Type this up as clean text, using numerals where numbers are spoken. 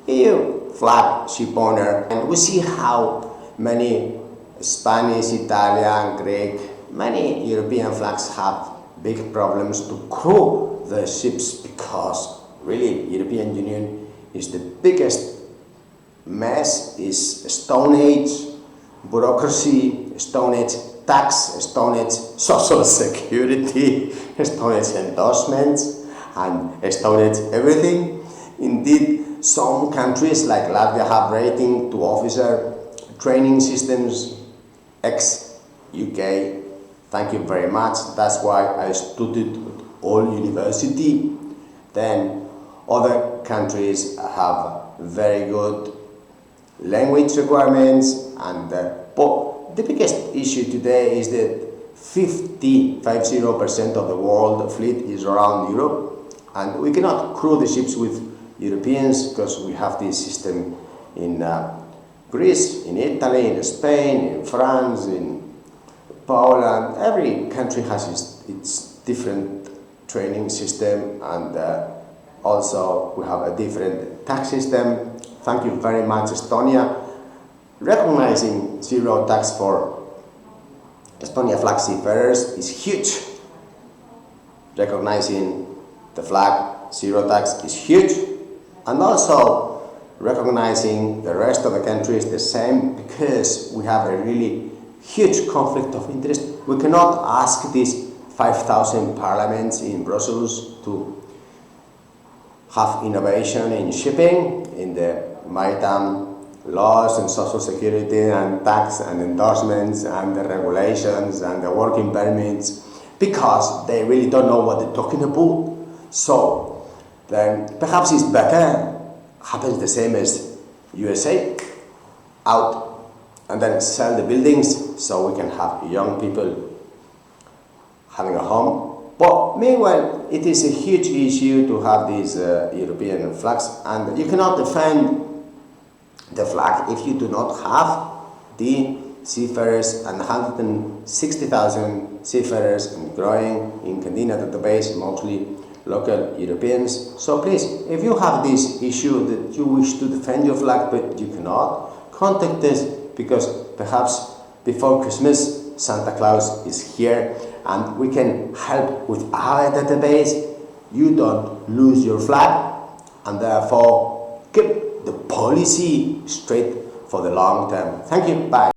EU flag ship owner, and we see how many Spanish, Italian, Greek, many European flags have big problems to crew the ships because really European Union is the biggest mess, is Stone Age bureaucracy, Stone Age tax, Stone Age social security, Stone Age endorsements, and Stone Age everything. Indeed, some countries like Latvia have rating to officer training systems, ex-UK. Thank you very much. That's why I studied at all university. Then other countries have very good language requirements, and but the biggest issue today is that 50% of the world fleet is around Europe, and we cannot crew the ships with Europeans because we have this system in Greece, in Italy, in Spain, in France, in Poland. Every country has its different training system, and also we have a different tax system. Thank you very much, Estonia. Recognizing zero tax for Estonia flag seafarers is huge. Recognizing the flag zero tax is huge. And also recognizing the rest of the countries the same, because we have a really huge conflict of interest. We cannot ask these 5,000 parliaments in Brussels to have innovation in shipping, in the maritime laws and social security and tax and endorsements and the regulations and the working permits, because they really don't know what they're talking about. So then perhaps it's better, happens the same as USA, out and then sell the buildings so we can have young people having a home. But meanwhile, it is a huge issue to have these European flags, and you cannot defend the flag if you do not have the seafarers, and 160,000 seafarers and growing in Candina database, mostly local Europeans. So please, if you have this issue that you wish to defend your flag but you cannot, contact us, because perhaps before Christmas Santa Claus is here and we can help with our database. You don't lose your flag, and therefore keep the policy straight for the long term. Thank you. Bye.